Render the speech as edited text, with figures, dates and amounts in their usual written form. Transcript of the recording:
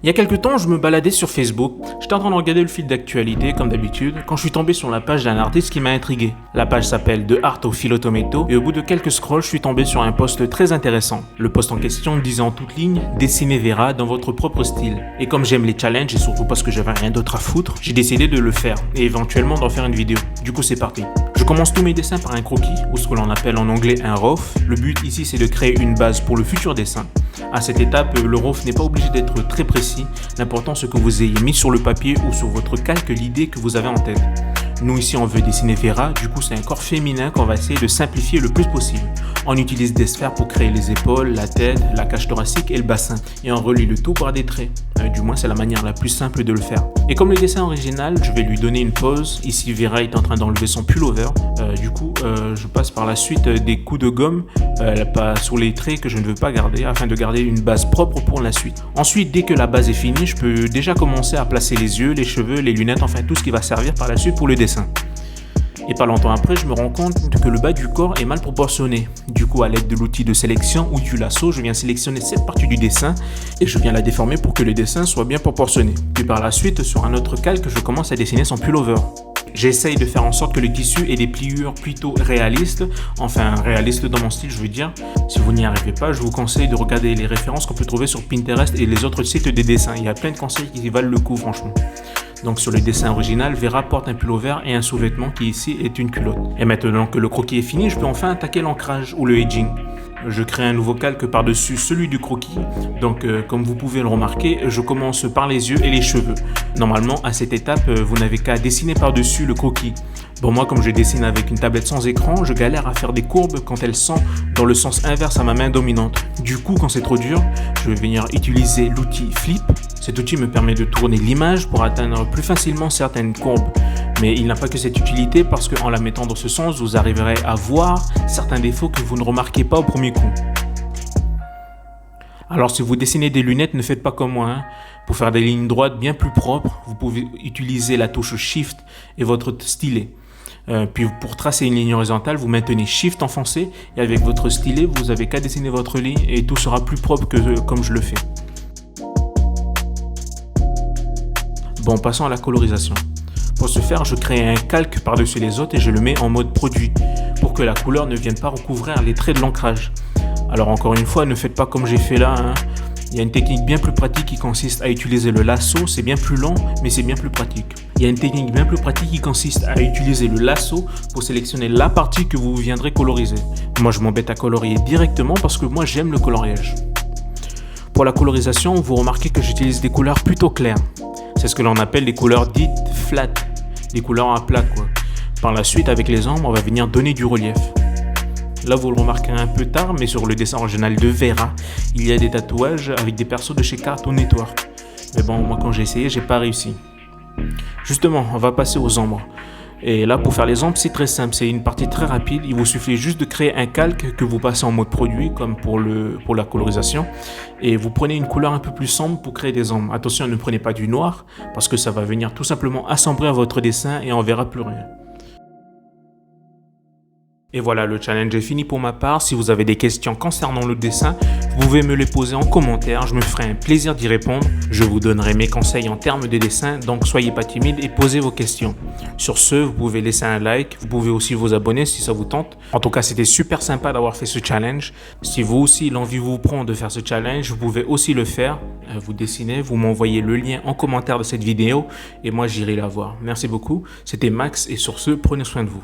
Il y a quelques temps, je me baladais sur Facebook, j'étais en train de regarder le fil d'actualité comme d'habitude, quand je suis tombé sur la page d'un artiste qui m'a intrigué. La page s'appelle The Art of Philo Tomato et au bout de quelques scrolls, je suis tombé sur un post très intéressant. Le post en question disait en toute ligne « Dessinez Vera dans votre propre style ». Et comme j'aime les challenges et surtout parce que j'avais rien d'autre à foutre, j'ai décidé de le faire et éventuellement d'en faire une vidéo. Du coup, c'est parti. Je commence tous mes dessins par un croquis, ou ce que l'on appelle en anglais un rough. Le but ici, c'est de créer une base pour le futur dessin. À cette étape, le rough n'est pas obligé d'être très précis. L'important, c'est que vous ayez mis sur le papier ou sur votre calque l'idée que vous avez en tête. Nous ici, on veut dessiner Vera, du coup c'est un corps féminin qu'on va essayer de simplifier le plus possible. On utilise des sphères pour créer les épaules, la tête, la cage thoracique et le bassin. Et on relie le tout par des traits. Du moins, c'est la manière la plus simple de le faire. Et comme le dessin original, je vais lui donner une pause. Ici, Vera est en train d'enlever son pullover. Je passe par la suite des coups de gomme pas sur les traits que je ne veux pas garder afin de garder une base propre pour la suite. Ensuite, dès que la base est finie, je peux déjà commencer à placer les yeux, les cheveux, les lunettes, enfin tout ce qui va servir par la suite pour le dessin. Et pas longtemps après, je me rends compte que le bas du corps est mal proportionné. Du coup, à l'aide de l'outil de sélection ou du lasso, je viens sélectionner cette partie du dessin et je viens la déformer pour que le dessin soit bien proportionné. Puis par la suite, sur un autre calque, je commence à dessiner son pullover. J'essaye de faire en sorte que le tissu ait des pliures plutôt réalistes, enfin réalistes dans mon style je veux dire. Si vous n'y arrivez pas, je vous conseille de regarder les références qu'on peut trouver sur Pinterest et les autres sites des dessins. Il y a plein de conseils qui valent le coup franchement. Donc sur le dessin original, Vera porte un pullover et un sous-vêtement qui ici est une culotte. Et maintenant que le croquis est fini, je peux enfin attaquer l'ancrage ou le edging. Je crée un nouveau calque par-dessus celui du croquis. Donc comme vous pouvez le remarquer, je commence par les yeux et les cheveux. Normalement, à cette étape, vous n'avez qu'à dessiner par-dessus le croquis. Bon, moi, comme je dessine avec une tablette sans écran, je galère à faire des courbes quand elles sont dans le sens inverse à ma main dominante. Du coup, quand c'est trop dur, je vais venir utiliser l'outil Flip. Cet outil me permet de tourner l'image pour atteindre plus facilement certaines courbes. Mais il n'a pas que cette utilité parce qu'en la mettant dans ce sens, vous arriverez à voir certains défauts que vous ne remarquez pas au premier coup. Alors si vous dessinez des lunettes, ne faites pas comme moi. Pour faire des lignes droites bien plus propres, vous pouvez utiliser la touche Shift et votre stylet. Puis pour tracer une ligne horizontale, vous maintenez Shift enfoncé et avec votre stylet, vous n'avez qu'à dessiner votre ligne et tout sera plus propre que comme je le fais. Bon, passons à la colorisation. Pour ce faire, je crée un calque par-dessus les autres et je le mets en mode produit pour que la couleur ne vienne pas recouvrir les traits de l'ancrage. Alors encore une fois, ne faites pas comme j'ai fait là. Il y a une technique bien plus pratique qui consiste à utiliser le lasso. C'est bien plus long, mais c'est bien plus pratique. Il y a une technique bien plus pratique qui consiste à utiliser le lasso pour sélectionner la partie que vous viendrez coloriser. Moi, je m'embête à colorier directement parce que moi, j'aime le coloriage. Pour la colorisation, vous remarquez que j'utilise des couleurs plutôt claires. C'est ce que l'on appelle les couleurs dites flat, les couleurs à plat quoi. Par la suite, avec les ombres, on va venir donner du relief. Là, vous le remarquerez un peu tard, mais sur le dessin original de Vera, il y a des tatouages avec des persos de chez Cartoon Network. Mais bon, moi quand j'ai essayé, j'ai pas réussi. Justement, on va passer aux ombres. Et là, pour faire les ombres, c'est très simple, c'est une partie très rapide. Il vous suffit juste de créer un calque que vous passez en mode produit, comme pour la colorisation. Et vous prenez une couleur un peu plus sombre pour créer des ombres. Attention, ne prenez pas du noir, parce que ça va venir tout simplement assombrir votre dessin et on verra plus rien. Et voilà, le challenge est fini pour ma part. Si vous avez des questions concernant le dessin, vous pouvez me les poser en commentaire. Je me ferai un plaisir d'y répondre. Je vous donnerai mes conseils en termes de dessin, donc soyez pas timide et posez vos questions. Sur ce, vous pouvez laisser un like. Vous pouvez aussi vous abonner si ça vous tente. En tout cas, c'était super sympa d'avoir fait ce challenge. Si vous aussi, l'envie vous prend de faire ce challenge, vous pouvez aussi le faire. Vous dessinez, vous m'envoyez le lien en commentaire de cette vidéo et moi, j'irai la voir. Merci beaucoup. C'était Max et sur ce, prenez soin de vous.